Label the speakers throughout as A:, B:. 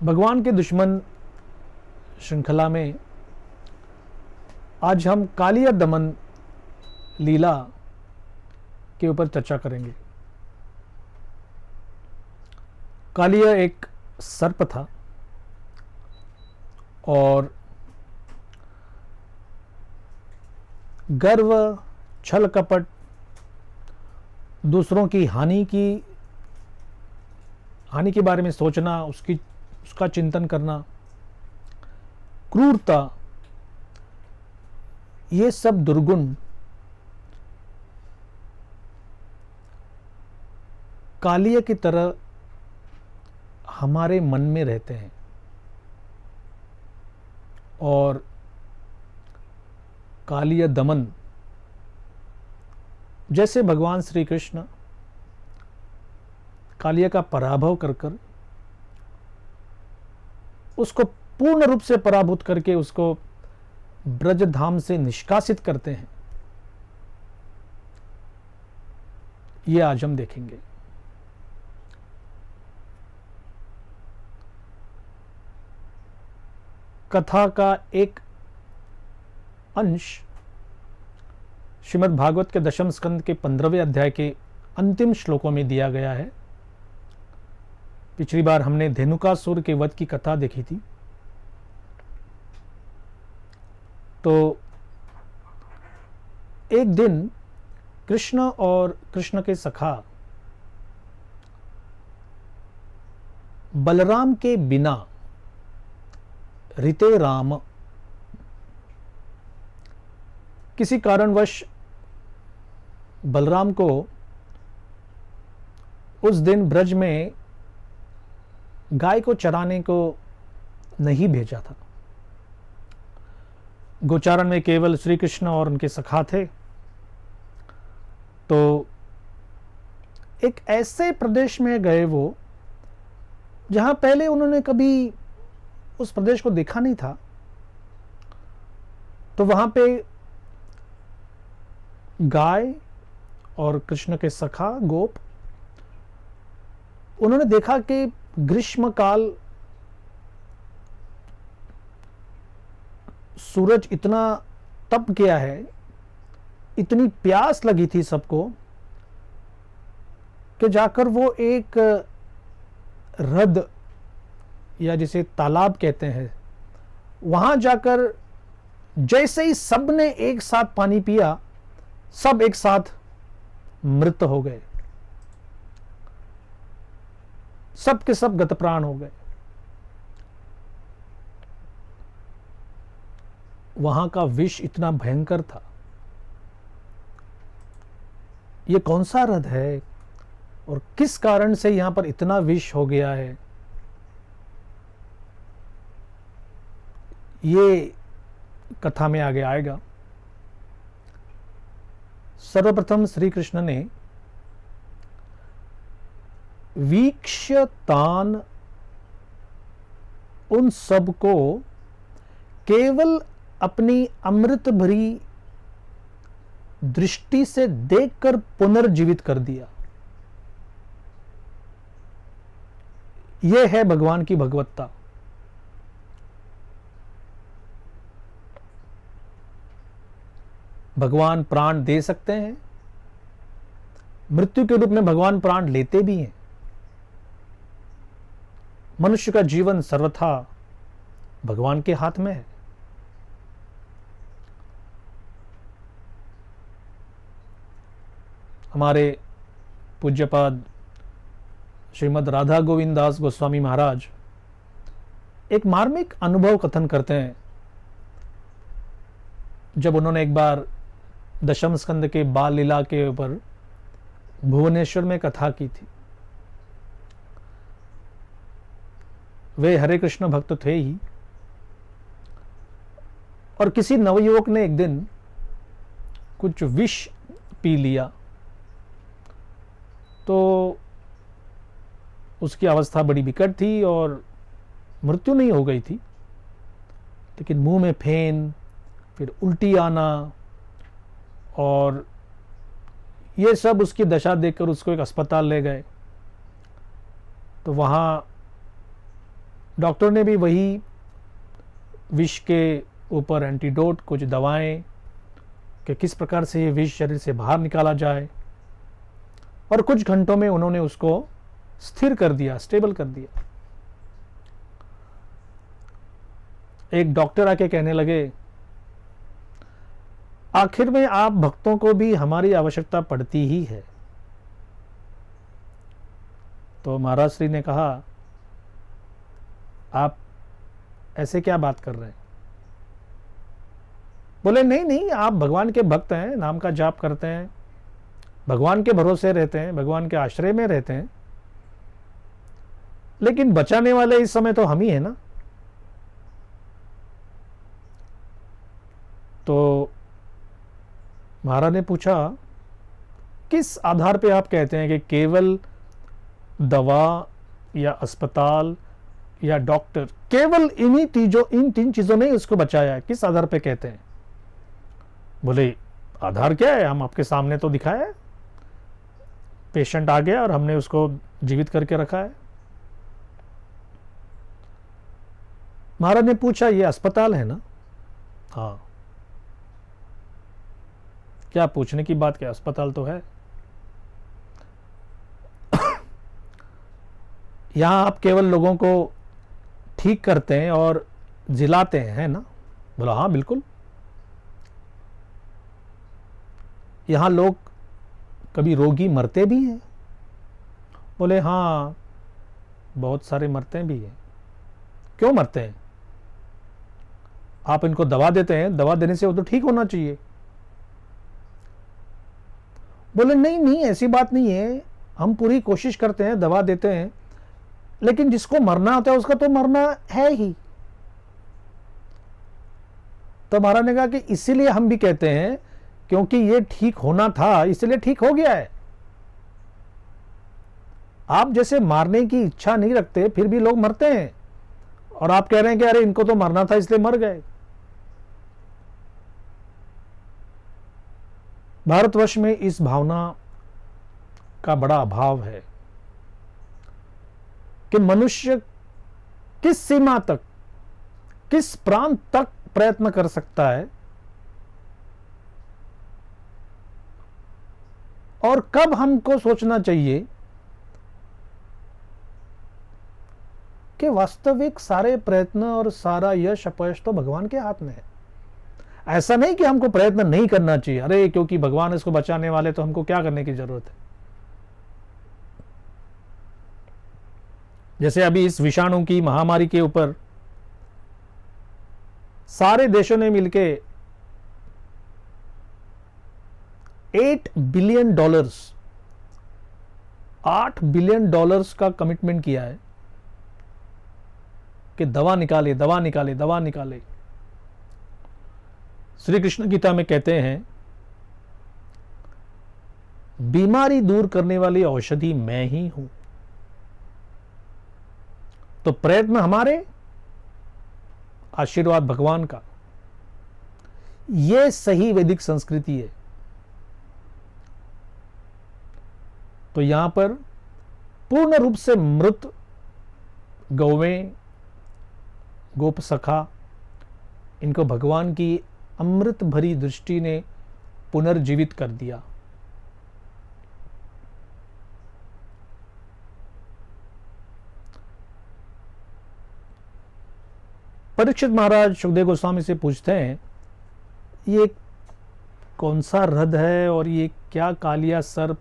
A: भगवान के दुश्मन श्रृंखला में आज हम कालिया दमन लीला के ऊपर चर्चा करेंगे। कालिया एक सर्प था और गर्व, छल कपट, दूसरों की हानि के बारे में सोचना, उसका चिंतन करना, क्रूरता, ये सब दुर्गुण कालिया की तरह हमारे मन में रहते हैं। और कालिया दमन जैसे भगवान श्री कृष्ण कालिया का पराभव कर उसको पूर्ण रूप से पराभूत करके उसको ब्रज धाम से निष्कासित करते हैं, ये आज हम देखेंगे। कथा का एक अंश श्रीमद् भागवत के दशम स्कंद के 15वें अध्याय के अंतिम श्लोकों में दिया गया है। पिछली बार हमने धेनुकासुर के वध की कथा देखी थी। तो एक दिन कृष्ण और कृष्ण के सखा बलराम के बिना रिते राम किसी कारणवश बलराम को उस दिन ब्रज में गाय को चराने को नहीं भेजा था। गोचारण में केवल श्री कृष्ण और उनके सखा थे। तो एक ऐसे प्रदेश में गए वो जहां पहले उन्होंने कभी उस प्रदेश को देखा नहीं था। तो वहां पे गाय और कृष्ण के सखा गोप, उन्होंने देखा कि ग्रीष्म काल सूरज इतना तप गया है, इतनी प्यास लगी थी सबको कि जाकर वो एक हृद या जिसे तालाब कहते हैं, वहां जाकर जैसे ही सब ने एक साथ पानी पिया, सब एक साथ मृत हो गए, सब के सब गतप्राण हो गए। वहां का विष इतना भयंकर था। ये कौन सा हृद है और किस कारण से यहां पर इतना विष हो गया है, ये कथा में आगे आएगा। सर्वप्रथम श्री कृष्ण ने वीक्ष्य तान उन सब को केवल अपनी अमृत भरी दृष्टि से देखकर पुनर्जीवित कर दिया। यह है भगवान की भगवत्ता। भगवान प्राण दे सकते हैं, मृत्यु के रूप में भगवान प्राण लेते भी हैं। मनुष्य का जीवन सर्वथा भगवान के हाथ में है। हमारे पूज्यपाद श्रीमद् राधा गोविंद दास गोस्वामी महाराज एक मार्मिक अनुभव कथन करते हैं। जब उन्होंने एक बार दशम स्कंद के बाल लीला के ऊपर भुवनेश्वर में कथा की थी। वे हरे कृष्ण भक्त थे ही, और किसी नवयुवक ने एक दिन कुछ विष पी लिया तो उसकी अवस्था बड़ी विकट थी और मृत्यु नहीं हो गई थी, लेकिन मुंह में फेन, फिर उल्टी आना, और ये सब उसकी दशा देखकर उसको एक अस्पताल ले गए। तो वहाँ डॉक्टर ने भी वही विष के ऊपर एंटीडोट, कुछ दवाएं कि किस प्रकार से ये विष शरीर से बाहर निकाला जाए, और कुछ घंटों में उन्होंने उसको स्थिर कर दिया, स्टेबल कर दिया। एक डॉक्टर आके कहने लगे, आखिर में आप भक्तों को भी हमारी आवश्यकता पड़ती ही है। तो महाराज श्री ने कहा, आप ऐसे क्या बात कर रहे हैं? बोले, नहीं नहीं, आप भगवान के भक्त हैं, नाम का जाप करते हैं, भगवान के भरोसे रहते हैं, भगवान के आश्रय में रहते हैं, लेकिन बचाने वाले इस समय तो हम ही हैं ना। तो महाराज ने पूछा, किस आधार पे आप कहते हैं कि केवल दवा या अस्पताल या डॉक्टर, केवल इन तीन चीजों ने उसको बचाया है, किस आधार पे कहते हैं? बोले, आधार क्या है, हम आपके सामने तो दिखाया है, पेशेंट आ गया और हमने उसको जीवित करके रखा है। महाराज ने पूछा, ये अस्पताल है ना? हाँ। क्या पूछने की बात, क्या अस्पताल तो है। यहां आप केवल लोगों को ठीक करते हैं और जिलाते हैं, है ना? बोला, हाँ बिल्कुल। यहां लोग, कभी रोगी मरते भी हैं? बोले, हाँ बहुत सारे मरते भी हैं। क्यों मरते हैं? आप इनको दवा देते हैं, दवा देने से वो तो ठीक होना चाहिए। बोले, नहीं नहीं, ऐसी बात नहीं है, हम पूरी कोशिश करते हैं, दवा देते हैं, लेकिन जिसको मरना होता है उसका तो मरना है ही। तो महाराज ने कहा कि इसीलिए हम भी कहते हैं, क्योंकि ये ठीक होना था इसलिए ठीक हो गया है। आप जैसे मारने की इच्छा नहीं रखते, फिर भी लोग मरते हैं, और आप कह रहे हैं कि अरे इनको तो मरना था इसलिए मर गए। भारतवर्ष में इस भावना का बड़ा अभाव है कि मनुष्य किस सीमा तक, किस प्रांत तक प्रयत्न कर सकता है और कब हमको सोचना चाहिए कि वास्तविक सारे प्रयत्न और सारा यश अपयश तो भगवान के हाथ में है। ऐसा नहीं कि हमको प्रयत्न नहीं करना चाहिए, अरे क्योंकि भगवान इसको बचाने वाले तो हमको क्या करने की जरूरत है। जैसे अभी इस विषाणु की महामारी के ऊपर सारे देशों ने मिलके $8 बिलियन, $8 बिलियन का कमिटमेंट किया है कि दवा निकाले, दवा निकाले, दवा निकाले। श्री कृष्ण गीता में कहते हैं, बीमारी दूर करने वाली औषधि मैं ही हूं। तो प्रयत्न हमारे, आशीर्वाद भगवान का। यह सही वैदिक संस्कृति है। तो यहां पर पूर्ण रूप से मृत गौवें, गोप सखा, इनको भगवान की अमृत भरी दृष्टि ने पुनर्जीवित कर दिया। परीक्षित महाराज सुखदेव गोस्वामी से पूछते हैं, ये कौन सा रथ है और ये क्या कालिया सर्प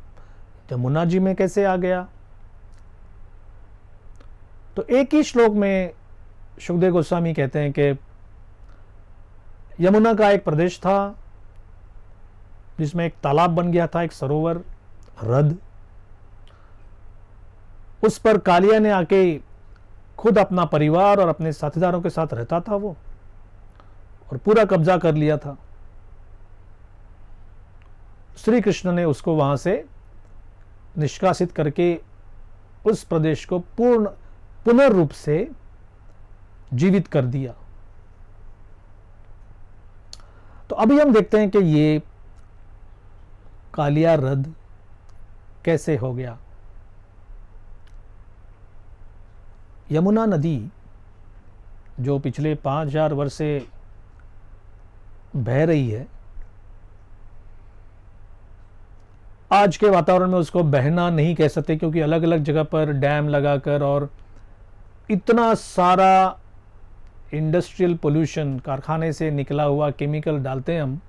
A: यमुना जी में कैसे आ गया? तो एक ही श्लोक में सुखदेव गोस्वामी कहते हैं कि यमुना का एक प्रदेश था जिसमें एक तालाब बन गया था, एक सरोवर, हृद। उस पर कालिया ने आके खुद अपना परिवार और अपने साथीदारों के साथ रहता था वो, और पूरा कब्जा कर लिया था। श्री कृष्ण ने उसको वहां से निष्कासित करके उस प्रदेश को पुनर्रूप से जीवित कर दिया। तो अभी हम देखते हैं कि ये कालिया रथ कैसे हो गया। यमुना नदी जो पिछले 5000 वर्ष से बह रही है, आज के वातावरण में उसको बहना नहीं कह सकते, क्योंकि अलग अलग जगह पर डैम लगाकर और इतना सारा इंडस्ट्रियल पोल्यूशन, कारखाने से निकला हुआ केमिकल डालते हैं हम।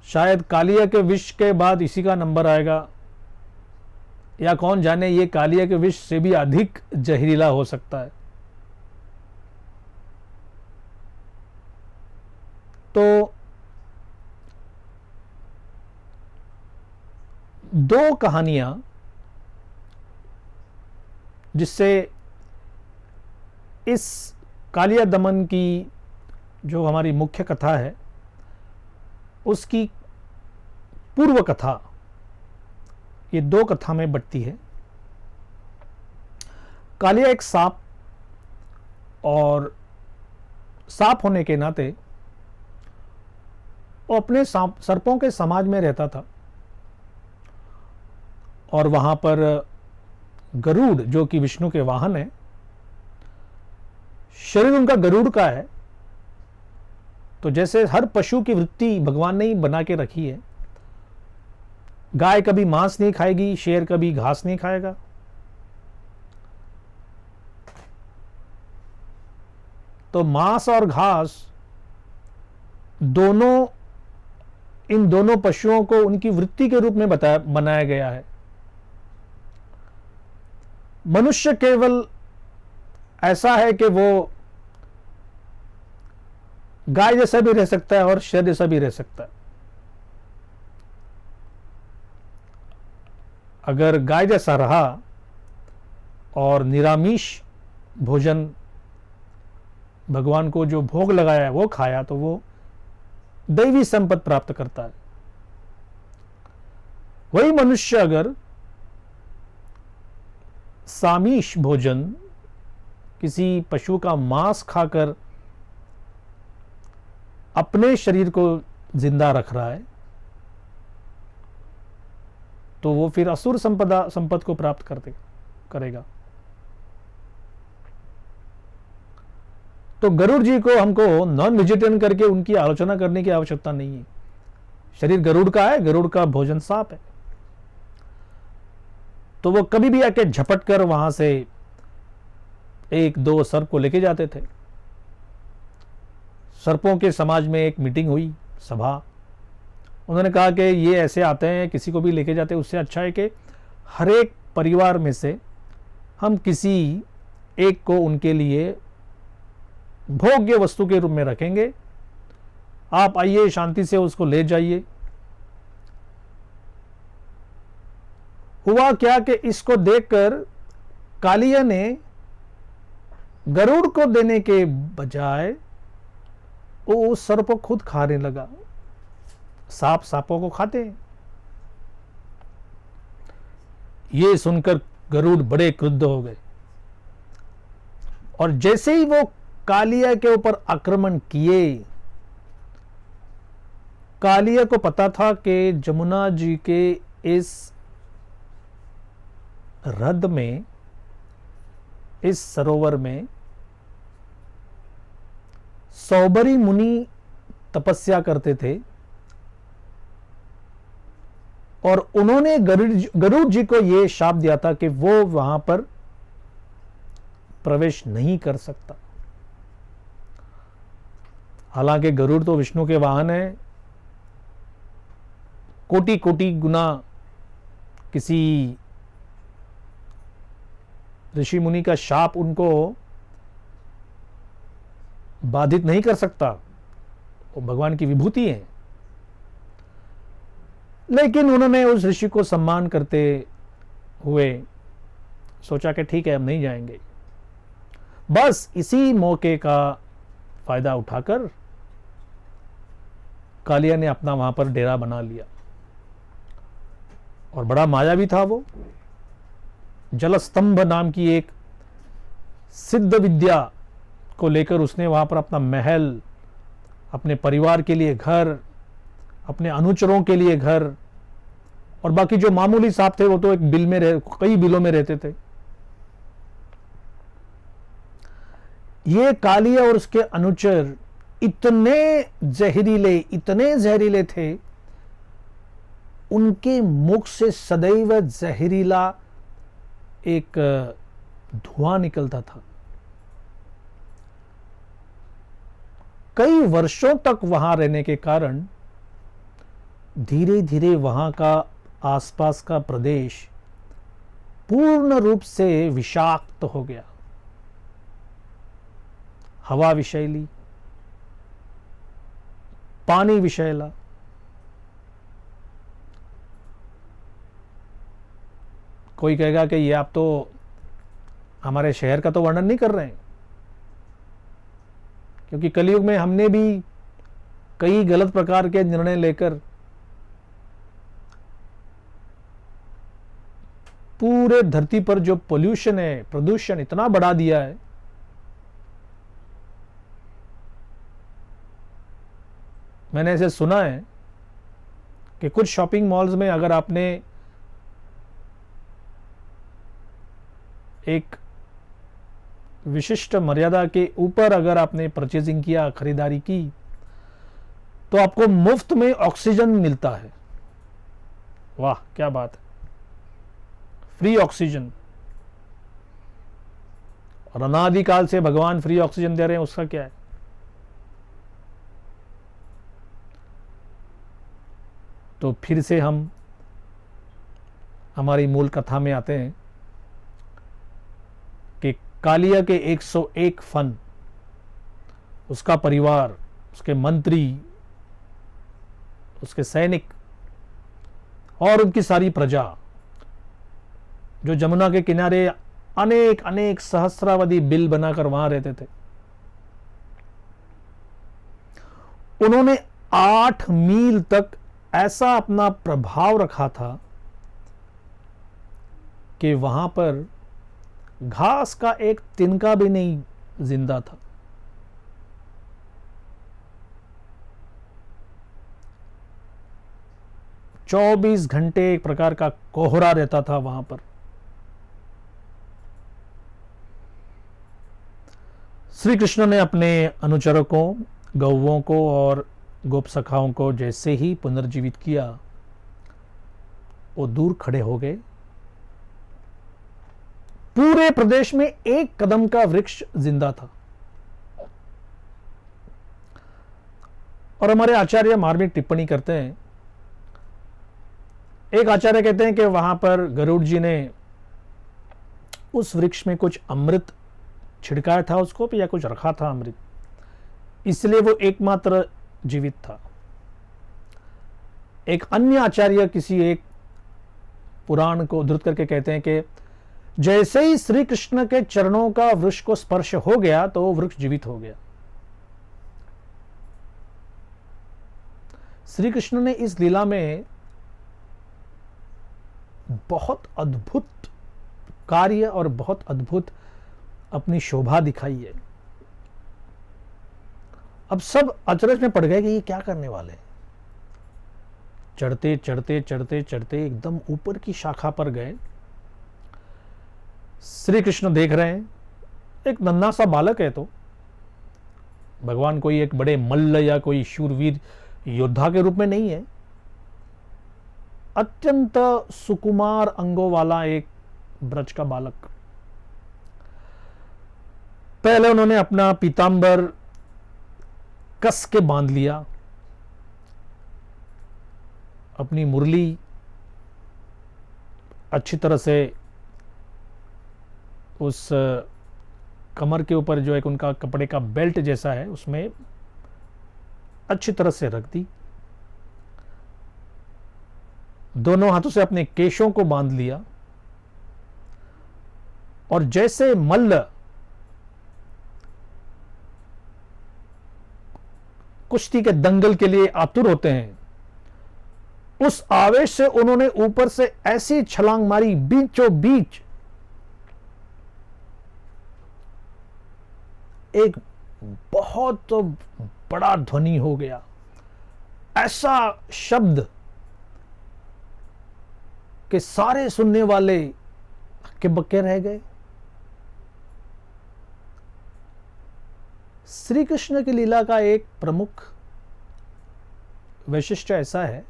A: शायद कालिया के विष के बाद इसी का नंबर आएगा, या कौन जाने ये कालिया के विष से भी अधिक जहरीला हो सकता है। तो दो कहानियां जिससे इस कालिया दमन की जो हमारी मुख्य कथा है उसकी पूर्व कथा, ये दो कथा में बंटती है। कालिया एक सांप, और सांप होने के नाते वो अपने सर्पों के समाज में रहता था, और वहां पर गरुड़ जो कि विष्णु के वाहन है, शरीर उनका गरुड़ का है। तो जैसे हर पशु की वृत्ति भगवान ने ही बना के रखी है, गाय कभी मांस नहीं खाएगी, शेर कभी घास नहीं खाएगा। तो मांस और घास दोनों, इन दोनों पशुओं को उनकी वृत्ति के रूप में बनाया गया है। मनुष्य केवल ऐसा है कि वो गाय जैसा भी रह सकता है और शेर जैसा भी रह सकता है। अगर गाय जैसा रहा और निरामिष भोजन भगवान को जो भोग लगाया है वो खाया, तो वो दैवी संपत्ति प्राप्त करता है। वही मनुष्य अगर सामीश भोजन, किसी पशु का मांस खाकर अपने शरीर को जिंदा रख रहा है, तो वो फिर असुर संपत्ति को प्राप्त करेगा। तो गरुड़ जी को हमको नॉन वेजिटेरियन करके उनकी आलोचना करने की आवश्यकता नहीं है। शरीर गरुड़ का है, गरुड़ का भोजन सांप है। तो वो कभी भी आके झपट कर वहां से एक दो सर्प को लेके जाते थे। सर्पों के समाज में एक मीटिंग हुई, सभा। उन्होंने कहा कि ये ऐसे आते हैं, किसी को भी लेके जाते हैं, उससे अच्छा है कि हर एक परिवार में से हम किसी एक को उनके लिए भोग्य वस्तु के रूप में रखेंगे। आप आइए, शांति से उसको ले जाइए। हुआ क्या कि इसको देखकर कालिया ने गरुड़ को देने के बजाय वो उस सर्प को खुद खाने लगा। सांप सांपों को खाते हैं। ये सुनकर गरुड़ बड़े क्रुद्ध हो गए, और जैसे ही वो कालिया के ऊपर आक्रमण किए, कालिया को पता था कि जमुना जी के इस हृद में, इस सरोवर में सौबरी मुनि तपस्या करते थे, और उन्होंने गरुड़ जी को यह शाप दिया था कि वो वहां पर प्रवेश नहीं कर सकता। हालांकि गरुड़ तो विष्णु के वाहन है, कोटि कोटि गुना किसी ऋषि मुनि का शाप उनको बाधित नहीं कर सकता, वो भगवान की विभूति है। लेकिन उन्होंने उस ऋषि को सम्मान करते हुए सोचा कि ठीक है, हम नहीं जाएंगे। बस इसी मौके का फायदा उठाकर कालिया ने अपना वहां पर डेरा बना लिया, और बड़ा मायावी था वो। जलस्तंभ नाम की एक सिद्ध विद्या को लेकर उसने वहां पर अपना महल, अपने परिवार के लिए घर, अपने अनुचरों के लिए घर, और बाकी जो मामूली सांप थे वो तो एक बिल में कई बिलों में रहते थे। ये कालिया और उसके अनुचर इतने जहरीले थे, उनके मुख से सदैव जहरीला एक धुआं निकलता था। कई वर्षों तक वहां रहने के कारण धीरे धीरे वहां का आसपास का प्रदेश पूर्ण रूप से विषाक्त हो गया। हवा विषैली, पानी विषैला, कोई कहेगा कि ये आप तो हमारे शहर का तो वर्णन नहीं कर रहे हैं, क्योंकि कलयुग में हमने भी कई गलत प्रकार के निर्णय लेकर पूरे धरती पर जो पोल्यूशन है, प्रदूषण इतना बढ़ा दिया है। मैंने ऐसे सुना है कि कुछ शॉपिंग मॉल्स में अगर आपने एक विशिष्ट मर्यादा के ऊपर अगर आपने परचेजिंग किया, खरीदारी की, तो आपको मुफ्त में ऑक्सीजन मिलता है। वाह क्या बात है, फ्री ऑक्सीजन। और अनादिकाल से भगवान फ्री ऑक्सीजन दे रहे हैं, उसका क्या है। तो फिर से हम हमारी मूल कथा में आते हैं कि कालिया के 101 फन, उसका परिवार, उसके मंत्री, उसके सैनिक और उनकी सारी प्रजा जो जमुना के किनारे अनेक अनेक सहस्रावधि बिल बनाकर वहां रहते थे, उन्होंने 8 मील तक ऐसा अपना प्रभाव रखा था कि वहां पर घास का एक तिनका भी नहीं जिंदा था। चौबीस घंटे एक प्रकार का कोहरा रहता था वहां पर। श्री कृष्ण ने अपने अनुचरों को, गौवों को और गोप सखाओं को जैसे ही पुनर्जीवित किया, वो दूर खड़े हो गए। पूरे प्रदेश में एक कदम का वृक्ष जिंदा था। और हमारे आचार्य मार्मिक टिप्पणी करते हैं। एक आचार्य कहते हैं कि वहां पर गरुड़ जी ने उस वृक्ष में कुछ अमृत छिड़काया था उसको, या कुछ रखा था अमृत, इसलिए वो एकमात्र जीवित था। एक अन्य आचार्य किसी एक पुराण को उद्धृत करके कहते हैं कि जैसे ही श्री कृष्ण के चरणों का वृक्ष को स्पर्श हो गया तो वो वृक्ष जीवित हो गया। श्री कृष्ण ने इस लीला में बहुत अद्भुत कार्य और बहुत अद्भुत अपनी शोभा दिखाई है। अब सब अचरज में पड़ गए कि ये क्या करने वाले हैं। चढ़ते चढ़ते चढ़ते चढ़ते एकदम ऊपर की शाखा पर गए। श्री कृष्ण देख रहे हैं, एक नन्हा सा बालक है, तो भगवान कोई एक बड़े मल्ल या कोई शूरवीर योद्धा के रूप में नहीं है, अत्यंत सुकुमार अंगों वाला एक ब्रज का बालक। पहले उन्होंने अपना पीतांबर कस के बांध लिया, अपनी मुरली अच्छी तरह से उस कमर के ऊपर जो एक उनका कपड़े का बेल्ट जैसा है उसमें अच्छी तरह से रख दी। दोनों हाथों से अपने केशों को बांध लिया और जैसे मल्ल कुश्ती के दंगल के लिए आतुर होते हैं, उस आवेश से उन्होंने ऊपर से ऐसी छलांग मारी, बीचों बीच एक बहुत बड़ा ध्वनि हो गया, ऐसा शब्द कि सारे सुनने वाले हक्के बक्के रह गए। श्री कृष्ण की लीला का एक प्रमुख वैशिष्ट ऐसा है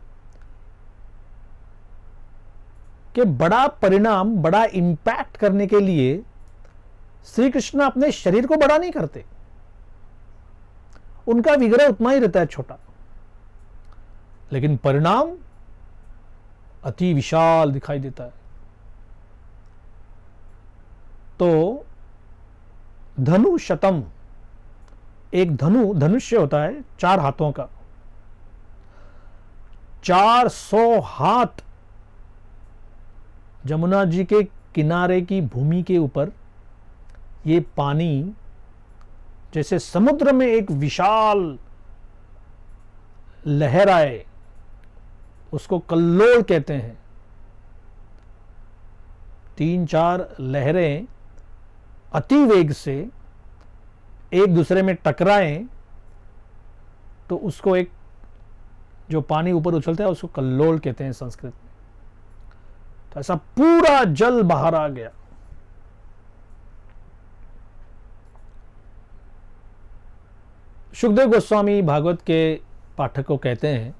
A: कि बड़ा परिणाम, बड़ा इंपैक्ट करने के लिए श्री कृष्ण अपने शरीर को बड़ा नहीं करते। उनका विग्रह उतना ही रहता है, छोटा, लेकिन परिणाम अति विशाल दिखाई देता है। तो धनु शतम, एक धनुष्य होता है 4 हाथों का, 400 हाथ जमुना जी के किनारे की भूमि के ऊपर ये पानी जैसे समुद्र में एक विशाल लहर आए, उसको कल्लोल कहते हैं। 3-4 लहरें अति वेग से एक दूसरे में टकराएं तो उसको एक, जो पानी ऊपर उछलता है उसको कल्लोल कहते हैं संस्कृत में। तो ऐसा पूरा जल बाहर आ गया। सुखदेव गोस्वामी भागवत के पाठक को कहते हैं,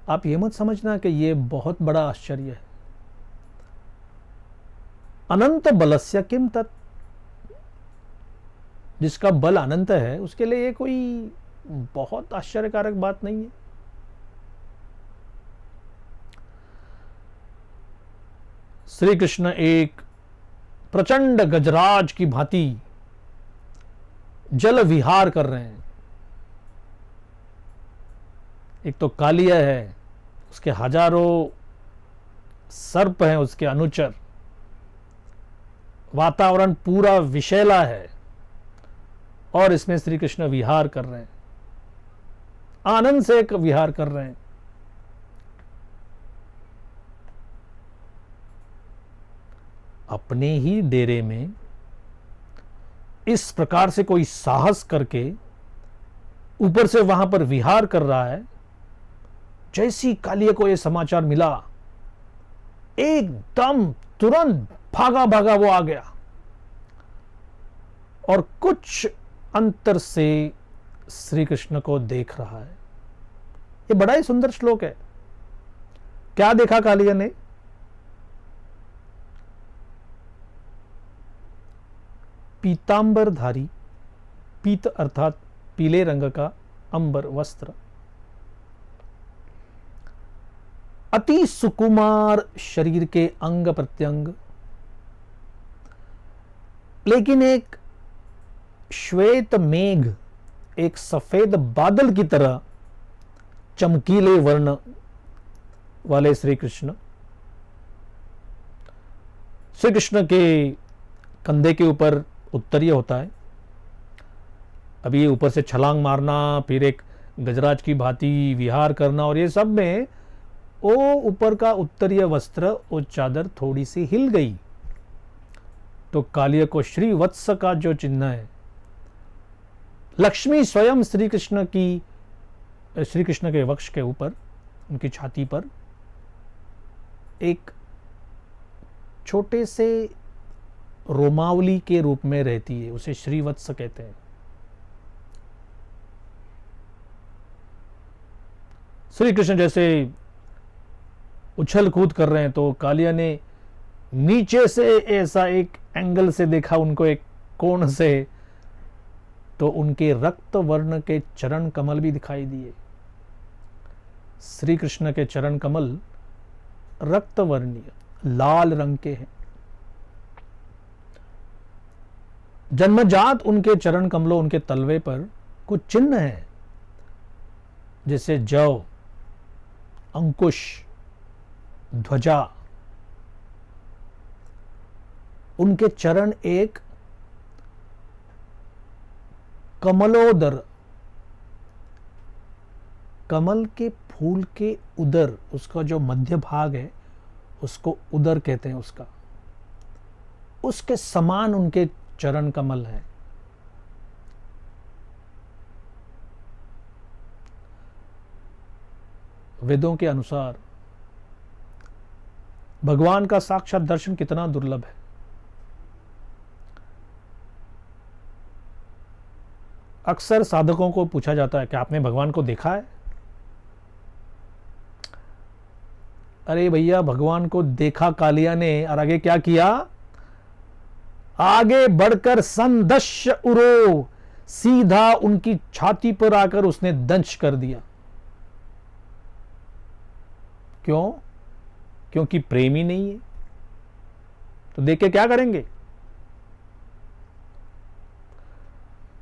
A: आप ये मत समझना कि ये बहुत बड़ा आश्चर्य है। अनंत बलस्य किम तत्, जिसका बल अनंत है उसके लिए ये कोई बहुत आश्चर्यकारक बात नहीं है। श्री कृष्ण एक प्रचंड गजराज की भांति जल विहार कर रहे हैं। एक तो कालिया है, उसके हजारों सर्प हैं, उसके अनुचर, वातावरण पूरा विषैला है और इसमें श्री कृष्ण विहार कर रहे हैं, आनंद से एक विहार कर रहे हैं। अपने ही डेरे में इस प्रकार से कोई साहस करके ऊपर से वहां पर विहार कर रहा है। जैसी कालिया को यह समाचार मिला, एकदम तुरंत भागा भागा वो आ गया और कुछ अंतर से श्री कृष्ण को देख रहा है। ये बड़ा ही सुंदर श्लोक है। क्या देखा कालिया ने? पीतांबरधारी, पीत अर्थात पीले रंग का अंबर वस्त्र, अति सुकुमार शरीर के अंग प्रत्यंग, लेकिन एक श्वेत मेघ, एक सफेद बादल की तरह चमकीले वर्ण वाले श्री कृष्ण। श्री कृष्ण के कंधे के ऊपर उत्तरीय होता है। अभी ये ऊपर से छलांग मारना, फिर एक गजराज की भांति विहार करना, और ये सब में वो ऊपर का उत्तरीय वस्त्र, वो चादर थोड़ी सी हिल गई तो कालिया को श्री वत्स का जो चिन्ह है, लक्ष्मी स्वयं श्री कृष्ण के वक्ष के ऊपर, उनकी छाती पर एक छोटे से रोमावली के रूप में रहती है, उसे श्रीवत्स कहते हैं। श्री कृष्ण जैसे उछल कूद कर रहे हैं तो कालिया ने नीचे से ऐसा एक एंगल से देखा उनको, एक कोण से, तो उनके रक्त वर्ण के चरण कमल भी दिखाई दिए। श्री कृष्ण के चरण कमल रक्त वर्णीय लाल रंग के हैं। जन्मजात उनके चरण कमलों, उनके तलवे पर कुछ चिन्ह हैं, जैसे जौ, अंकुश, ध्वजा। उनके चरण एक कमलोदर, कमल के फूल के उदर, उसका जो मध्य भाग है उसको उदर कहते हैं, उसके समान उनके चरण कमल है। वेदों के अनुसार भगवान का साक्षात दर्शन कितना दुर्लभ है। अक्सर साधकों को पूछा जाता है कि आपने भगवान को देखा है? अरे भैया, भगवान को देखा कालिया ने, और आगे क्या किया? आगे बढ़कर संदश उरो, सीधा उनकी छाती पर आकर उसने दंश कर दिया। क्यों? क्योंकि प्रेम ही नहीं है। तो देख के क्या करेंगे?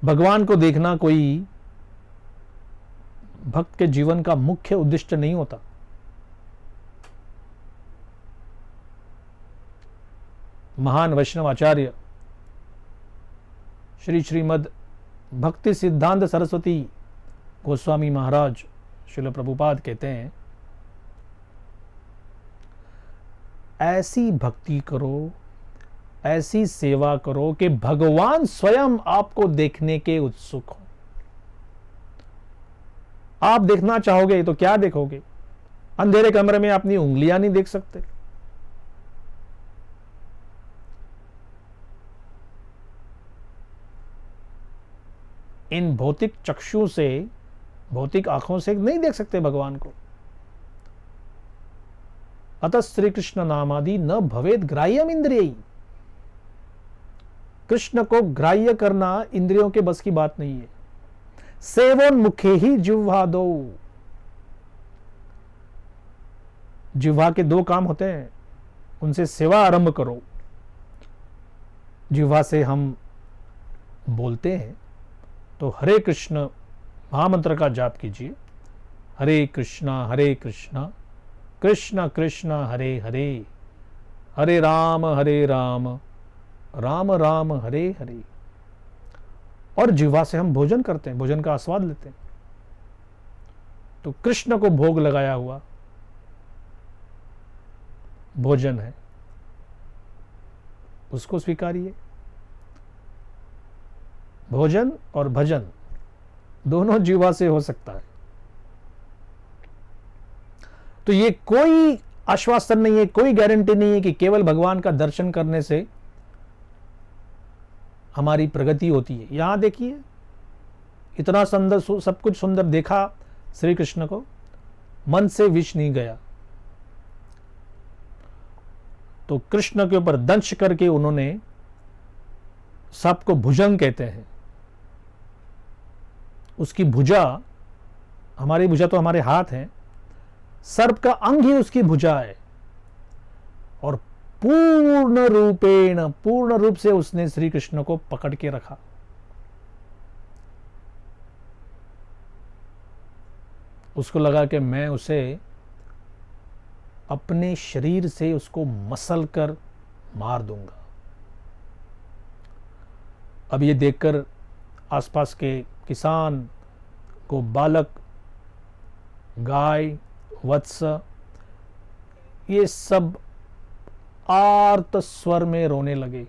A: भगवान को देखना कोई भक्त के जीवन का मुख्य उद्देश्य नहीं होता। महान वैष्णव आचार्य श्रीमद् भक्ति सिद्धांत सरस्वती गोस्वामी महाराज श्रील प्रभुपाद कहते हैं, ऐसी भक्ति करो, ऐसी सेवा करो कि भगवान स्वयं आपको देखने के उत्सुक हो। आप देखना चाहोगे तो क्या देखोगे? अंधेरे कमरे में अपनी उंगलियां नहीं देख सकते। इन भौतिक चक्षु से, भौतिक आंखों से नहीं देख सकते भगवान को। अतः श्री कृष्ण नामादि न भवेद ग्राह्यम इंद्रिय। कृष्ण को ग्राह्य करना इंद्रियों के बस की बात नहीं है। सेवोन्मुखे ही जिह्वा दो। जिह्वा के दो काम होते हैं, उनसे सेवा आरंभ करो। जिह्वा से हम बोलते हैं तो हरे कृष्ण महामंत्र का जाप कीजिए। हरे कृष्णा कृष्ण कृष्ण हरे हरे, हरे राम राम राम हरे हरे। और जिह्वा से हम भोजन करते हैं, भोजन का आस्वाद लेते हैं। तो कृष्ण को भोग लगाया हुआ भोजन है, उसको स्वीकारिए। भोजन और भजन दोनों जिह्वा से हो सकता है। तो ये कोई आश्वासन नहीं है, कोई गारंटी नहीं है कि केवल भगवान का दर्शन करने से हमारी प्रगति होती है। यहां देखिए, इतना सुंदर, सब कुछ सुंदर देखा श्री कृष्ण को, मन से विष नहीं गया। तो कृष्ण के ऊपर दंश करके उन्होंने, सबको भुजंग कहते हैं, उसकी भुजा, हमारी भुजा तो हमारे हाथ हैं, सर्प का अंग ही उसकी भुजा है। और पूर्ण रूप से उसने श्री कृष्ण को पकड़ के रखा। उसको लगा कि मैं उसे अपने शरीर से उसको मसल कर मार दूंगा। अब ये देखकर आसपास के किसान को बालक, गाय, वत्स, ये सब आर्त स्वर में रोने लगे।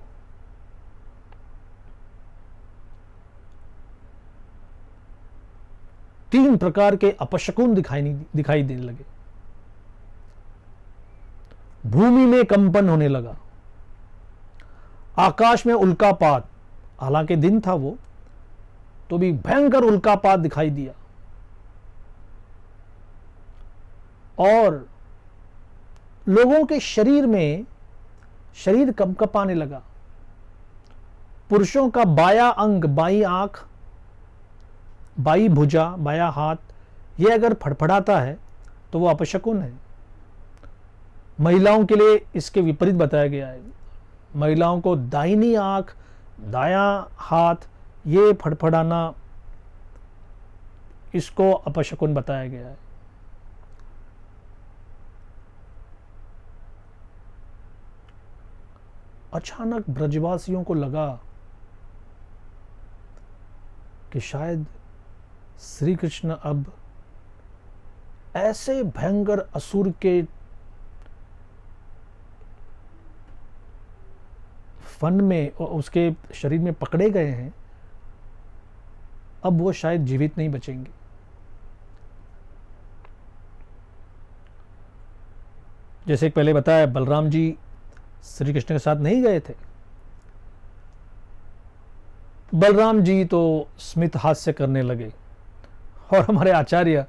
A: तीन प्रकार के अपशकुन दिखाई देने लगे। भूमि में कंपन होने लगा, आकाश में उल्कापात, हालांकि दिन था वो, तो भी भयंकर उल्कापात दिखाई दिया। और लोगों के शरीर में शरीर कंपकाने लगा। पुरुषों का बाया अंग, बाई आंख, बाई भुजा, बाया हाथ, ये अगर फड़फड़ाता है तो वो अपशकुन है। महिलाओं के लिए इसके विपरीत बताया गया है। महिलाओं को दाहिनी आंख, दायां हाथ, ये फड़फड़ाना, इसको अपशकुन बताया गया है। अचानक ब्रजवासियों को लगा कि शायद श्री कृष्ण अब ऐसे भयंकर असुर के फन में, उसके शरीर में पकड़े गए हैं, अब वो शायद जीवित नहीं बचेंगे। जैसे पहले बताया, बलराम जी श्री कृष्ण के साथ नहीं गए थे, बलराम जी तो स्मित हास्य करने लगे और हमारे आचार्य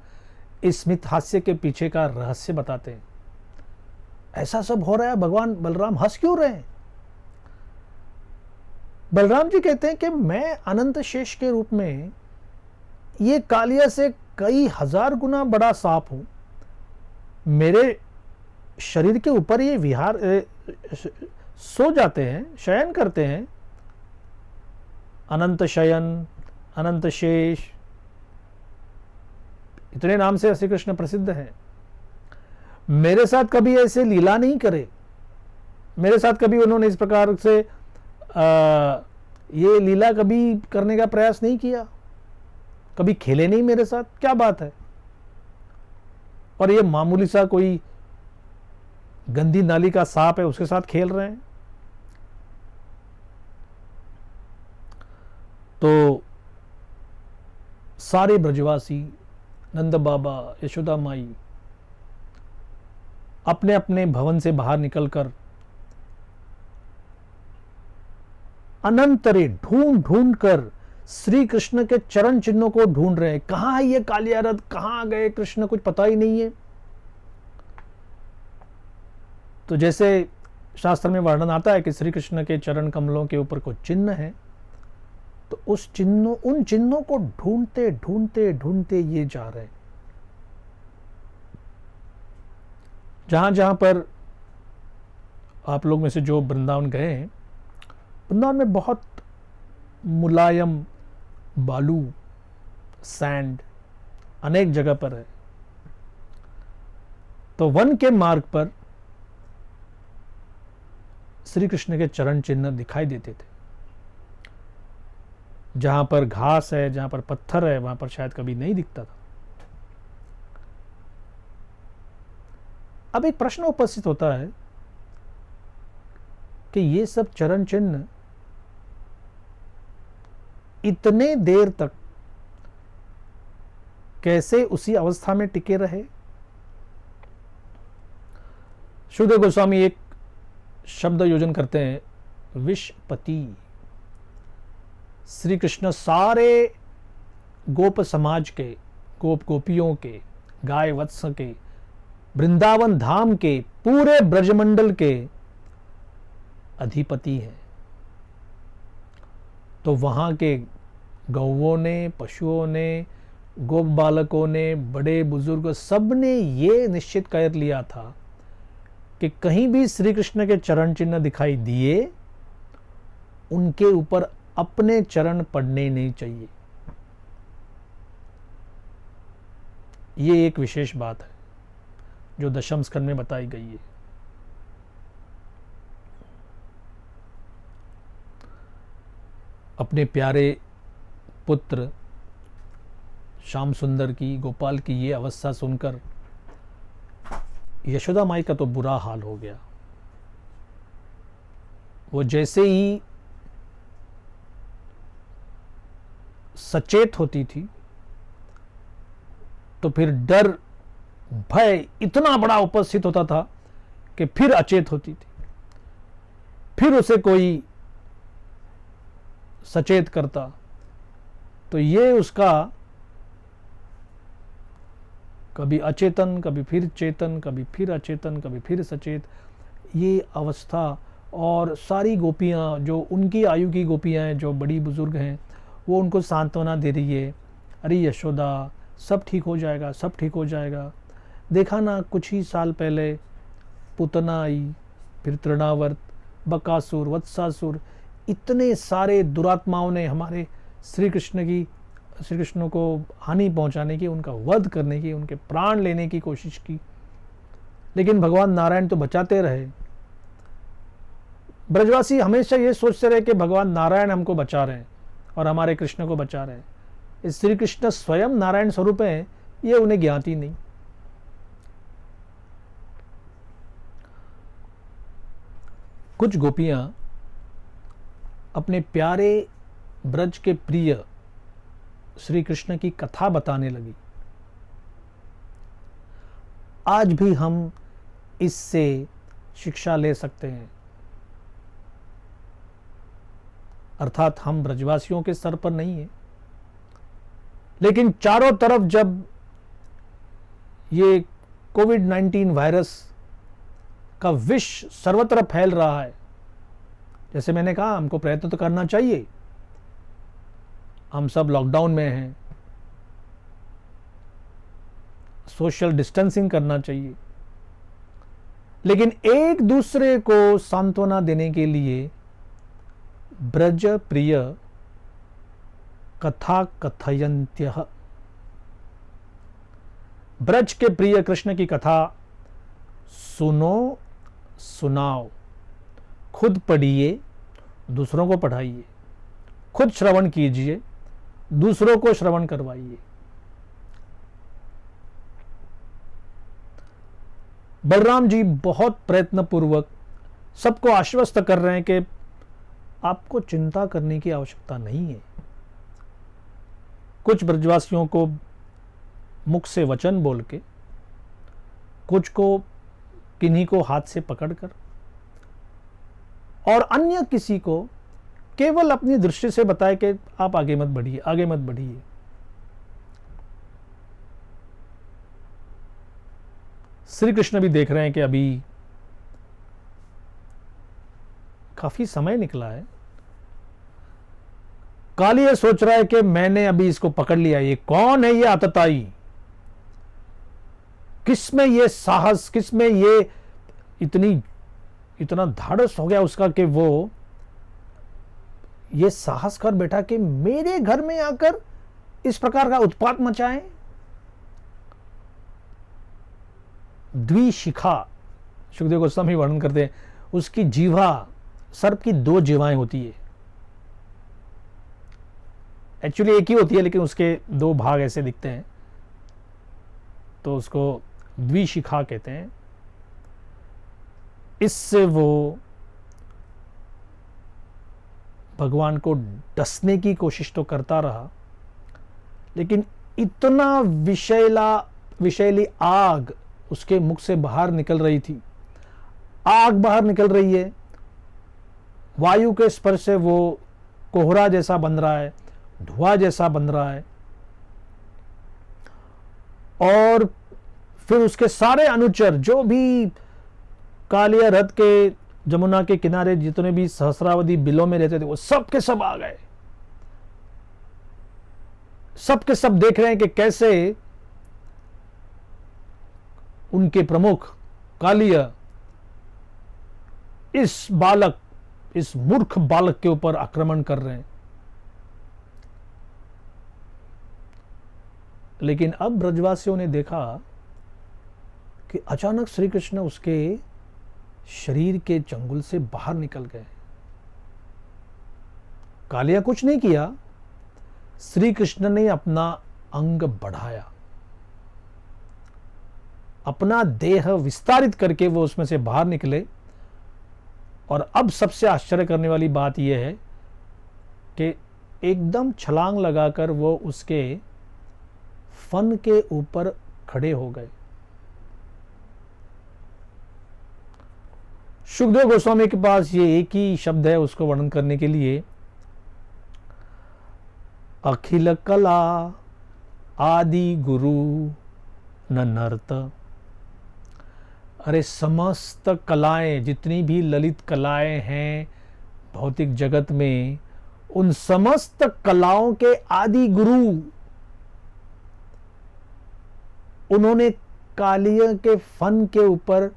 A: इस स्मित हास्य के पीछे का रहस्य बताते हैं। ऐसा सब हो रहा है, भगवान बलराम हंस क्यों रहे हैं? बलराम जी कहते हैं कि मैं अनंत शेष के रूप में ये कालिया से कई हजार गुना बड़ा सांप हूं। मेरे शरीर के ऊपर ये विहार सो जाते हैं, शयन करते हैं। अनंत शयन, अनंत शेष, इतने नाम से श्री कृष्ण प्रसिद्ध हैं। मेरे साथ कभी ऐसे लीला नहीं करे, मेरे साथ कभी उन्होंने इस प्रकार से ये लीला कभी करने का प्रयास नहीं किया, कभी खेले नहीं मेरे साथ, क्या बात है? और ये मामूली सा कोई गंदी नाली का सांप है, उसके साथ खेल रहे हैं। तो सारे ब्रजवासी, नंद बाबा, यशोदा माई अपने अपने भवन से बाहर निकलकर अनंतरे ढूंढ ढूंढ कर श्री कृष्ण के चरण चिन्हों को ढूंढ रहे हैं। कहां है ये कालिया रथ, कहां गए कृष्ण, कुछ पता ही नहीं है। तो जैसे शास्त्र में वर्णन आता है कि श्री कृष्ण के चरण कमलों के ऊपर कुछ चिन्ह है, तो उन चिन्हों को ढूंढते ढूंढते ढूंढते ये जा रहे हैं। जहां जहां पर आप लोग में से जो वृंदावन गए हैं, वृंदावन में बहुत मुलायम बालू, सैंड अनेक जगह पर है। तो वन के मार्ग पर श्री कृष्ण के चरण चिन्ह दिखाई देते थे। जहां पर घास है, जहां पर पत्थर है, वहां पर शायद कभी नहीं दिखता था। अब एक प्रश्न उपस्थित होता है कि ये सब चरण चिन्ह इतने देर तक कैसे उसी अवस्था में टिके रहे? शुद्धदेव गोस्वामी एक शब्द योजन करते हैं, विषपति। श्री कृष्ण सारे गोप समाज के, गोप गोपियों के, गाय वत्स के, वृंदावन धाम के, पूरे ब्रजमंडल के अधिपति हैं। तो वहां के गौवों ने, पशुओं ने, गोप बालकों ने, बड़े बुजुर्ग, सब ने ये निश्चित कर लिया था कि कहीं भी श्री कृष्ण के चरण चिन्ह दिखाई दिए, उनके ऊपर अपने चरण पड़ने नहीं चाहिए। ये एक विशेष बात है जो दशम स्कंद में बताई गई है। अपने प्यारे पुत्र श्याम सुंदर की, गोपाल की ये अवस्था सुनकर यशोदा माई का तो बुरा हाल हो गया। वो जैसे ही सचेत होती थी तो फिर डर, भय इतना बड़ा उपस्थित होता था कि फिर अचेत होती थी। फिर उसे कोई सचेत करता तो ये उसका कभी अचेतन, कभी फिर चेतन, कभी फिर अचेतन, कभी फिर सचेत, ये अवस्था। और सारी गोपियाँ, जो उनकी आयु की गोपियाँ हैं, जो बड़ी बुजुर्ग हैं, वो उनको सांत्वना दे रही है, अरे यशोदा सब ठीक हो जाएगा, सब ठीक हो जाएगा। देखा ना, कुछ ही साल पहले पुतना आई, फिर तृणावर्त, बकासुर, वत्सासुर, इतने सारे दुरात्माओं ने हमारे श्री कृष्ण को हानि पहुंचाने की, उनका वध करने की, उनके प्राण लेने की कोशिश की, लेकिन भगवान नारायण तो बचाते रहे। ब्रजवासी हमेशा ये सोचते रहे कि भगवान नारायण हमको बचा रहे हैं और हमारे कृष्ण को बचा रहे हैं। श्री कृष्ण स्वयं नारायण स्वरूप हैं, ये उन्हें ज्ञात ही नहीं। कुछ गोपियां अपने प्यारे ब्रज के प्रिय श्री कृष्ण की कथा बताने लगी। आज भी हम इससे शिक्षा ले सकते हैं। अर्थात हम ब्रजवासियों के स्तर पर नहीं है, लेकिन चारों तरफ जब ये कोविड-19 वायरस का विष सर्वत्र फैल रहा है, जैसे मैंने कहा हमको प्रयत्न तो करना चाहिए, हम सब लॉकडाउन में हैं, सोशल डिस्टेंसिंग करना चाहिए, लेकिन एक दूसरे को सांत्वना देने के लिए ब्रज प्रिय कथा कथयन्त्यः, ब्रज के प्रिय कृष्ण की कथा सुनो सुनाओ, खुद पढ़िए दूसरों को पढ़ाइए, खुद श्रवण कीजिए दूसरों को श्रवण करवाइए। बलराम जी बहुत प्रयत्नपूर्वक सबको आश्वस्त कर रहे हैं कि आपको चिंता करने की आवश्यकता नहीं है। कुछ ब्रजवासियों को मुख से वचन बोल के, कुछ को किन्हीं को हाथ से पकड़कर, और अन्य किसी को केवल अपनी दृष्टि से बताए कि आप आगे मत बढ़िए, आगे मत बढ़िए। श्री कृष्ण भी देख रहे हैं कि अभी काफी समय निकला है। काली ये सोच रहा है कि मैंने अभी इसको पकड़ लिया, ये कौन है, ये आतताई, किसमें ये साहस, किसमें ये इतना धाड़स हो गया उसका कि वो ये साहस कर बैठा कि मेरे घर में आकर इस प्रकार का उत्पात मचाएं। द्विशिखा, सुखदेव गोस्वामी वर्णन करते हैं, उसकी जीवा, सर्प की 2 जीवाएं होती है, एक्चुअली एक ही होती है लेकिन उसके 2 भाग ऐसे दिखते हैं, तो उसको द्विशिखा कहते हैं। इससे वो भगवान को डसने की कोशिश तो करता रहा, लेकिन इतना विषैली आग उसके मुख से बाहर निकल रही थी, आग बाहर निकल रही है, वायु के स्पर्श से वो कोहरा जैसा बन रहा है, धुआं जैसा बन रहा है, और फिर उसके सारे अनुचर जो भी कालिया रथ के जमुना के किनारे जितने भी सहस्रावधि बिलों में रहते थे वो सब के सब आ गए। सब के सब देख रहे हैं कि कैसे उनके प्रमुख कालिया इस बालक, इस मूर्ख बालक के ऊपर आक्रमण कर रहे हैं। लेकिन अब ब्रजवासियों ने देखा कि अचानक श्री कृष्ण उसके शरीर के चंगुल से बाहर निकल गए। कालिया कुछ नहीं किया, श्री कृष्ण ने अपना अंग बढ़ाया, अपना देह विस्तारित करके वो उसमें से बाहर निकले। और अब सबसे आश्चर्य करने वाली बात यह है कि एकदम छलांग लगाकर वो उसके फन के ऊपर खड़े हो गए। सुखदेव गोस्वामी के पास ये एक ही शब्द है उसको वर्णन करने के लिए, अखिल कला आदि गुरु न नर्त। अरे समस्त कलाएं, जितनी भी ललित कलाएं हैं भौतिक जगत में, उन समस्त कलाओं के आदि गुरु उन्होंने कालिया के फन के ऊपर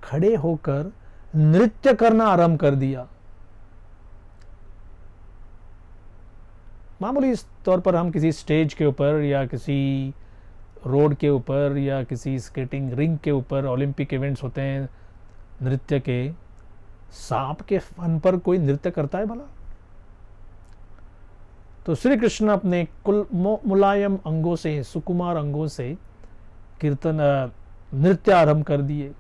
A: खड़े होकर नृत्य करना आरंभ कर दिया। मामूली इस तौर पर हम किसी स्टेज के ऊपर या किसी रोड के ऊपर या किसी स्केटिंग रिंग के ऊपर, ओलंपिक इवेंट्स होते हैं नृत्य के, सांप के फन पर कोई नृत्य करता है भला? तो श्री कृष्ण अपने मुलायम अंगों से, सुकुमार अंगों से कीर्तन नृत्य आरंभ कर दिए।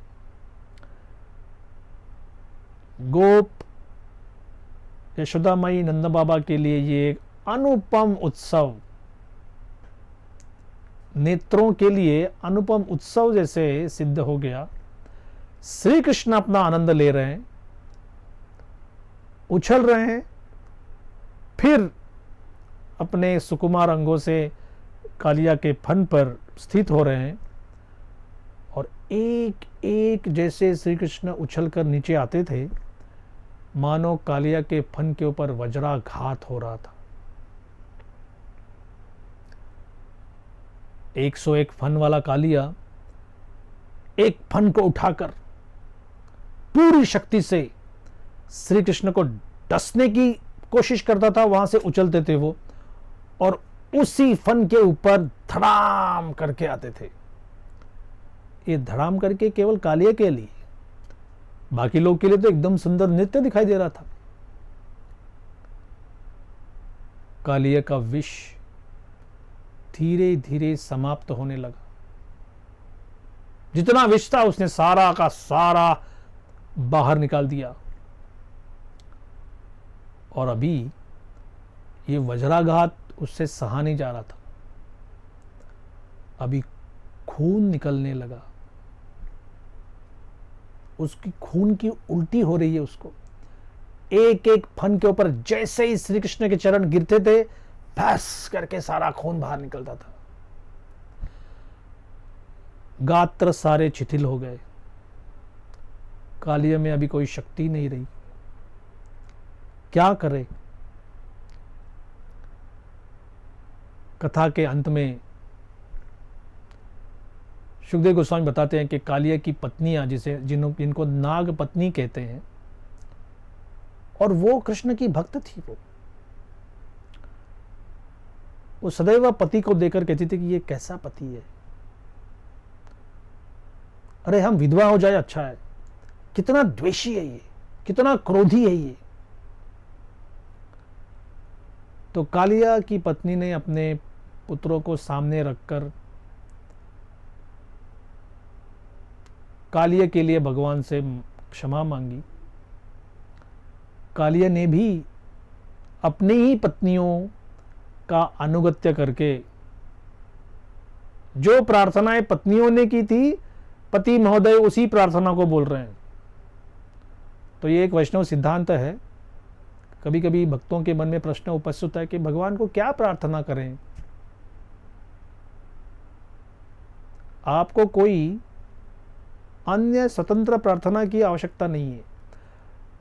A: गोप यशोदामयी नंद बाबा के लिए ये एक अनुपम उत्सव, नेत्रों के लिए अनुपम उत्सव जैसे सिद्ध हो गया। श्री कृष्ण अपना आनंद ले रहे हैं, उछल रहे हैं, फिर अपने सुकुमार अंगों से कालिया के फन पर स्थित हो रहे हैं और एक एक जैसे श्री कृष्ण उछलकर नीचे आते थे, मानो कालिया के फन के ऊपर वज्राघात हो रहा था। 101 फन वाला कालिया एक फन को उठाकर पूरी शक्ति से श्री कृष्ण को डसने की कोशिश करता था। वहां से उछलते थे वो और उसी फन के ऊपर धड़ाम करके आते थे। ये धड़ाम करके केवल कालिया के लिए, बाकी लोग के लिए तो एकदम सुंदर नृत्य दिखाई दे रहा था। कालिया का विष धीरे धीरे समाप्त होने लगा। जितना विष था उसने सारा का सारा बाहर निकाल दिया और अभी ये वज्राघात उससे सहा नहीं जा रहा था। अभी खून निकलने लगा, उसकी खून की उल्टी हो रही है उसको। एक एक फन के ऊपर जैसे ही श्री कृष्ण के चरण गिरते थे, फैस करके सारा खून बाहर निकलता था। गात्र सारे शिथिल हो गए। कालिया में अभी कोई शक्ति नहीं रही। क्या करे? कथा के अंत में सुखदेव गोस्वामी बताते हैं कि कालिया की पत्नियां जिनको नाग पत्नी कहते हैं, और वो कृष्ण की भक्त थी। वो सदैव पति को देकर कहती थी कि ये कैसा पति है, अरे हम विधवा हो जाए अच्छा है, कितना द्वेषी है ये, कितना क्रोधी है ये। तो कालिया की पत्नी ने अपने पुत्रों को सामने रखकर कालिया के लिए भगवान से क्षमा मांगी। कालिया ने भी अपनी ही पत्नियों का अनुगत्य करके जो प्रार्थनाएं पत्नियों ने की थी, पति महोदय उसी प्रार्थना को बोल रहे हैं। तो ये एक वैष्णव सिद्धांत है। कभी कभी भक्तों के मन में प्रश्न उपस्थित होता है कि भगवान को क्या प्रार्थना करें। आपको कोई अन्य स्वतंत्र प्रार्थना की आवश्यकता नहीं है।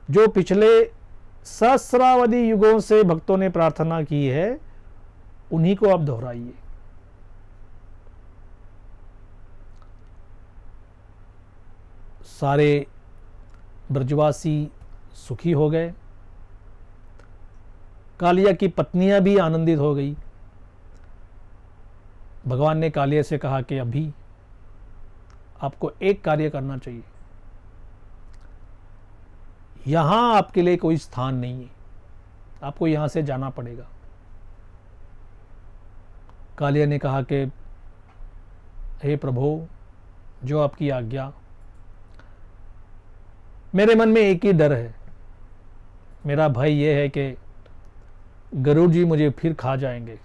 A: जो पिछले सहस्रावधि युगों से भक्तों ने प्रार्थना की है, उन्हीं को आप दोहराइए। सारे ब्रजवासी सुखी हो गए। कालिया की पत्नियां भी आनंदित हो गई। भगवान ने कालिया से कहा कि अभी आपको एक कार्य करना चाहिए, यहां आपके लिए कोई स्थान नहीं है, आपको यहां से जाना पड़ेगा। कालिया ने कहा कि हे प्रभु, जो आपकी आज्ञा। मेरे मन में एक ही डर है, मेरा भय यह है कि गरुड़ जी मुझे फिर खा जाएंगे।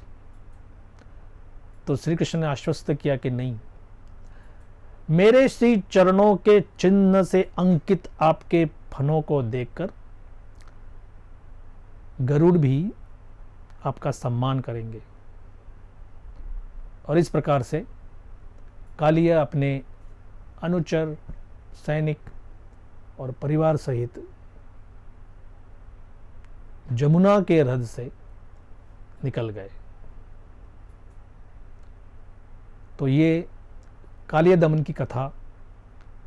A: तो श्री कृष्ण ने आश्वस्त किया कि नहीं, मेरे श्री चरणों के चिन्ह से अंकित आपके फनों को देखकर गरुड़ भी आपका सम्मान करेंगे। और इस प्रकार से कालिया अपने अनुचर, सैनिक और परिवार सहित जमुना के रथ से निकल गए। तो ये कालिया दमन की कथा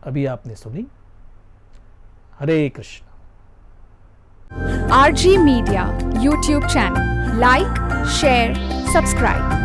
A: अभी आपने सुनी। हरे Krishna.
B: RG Media YouTube channel. Like, share, subscribe.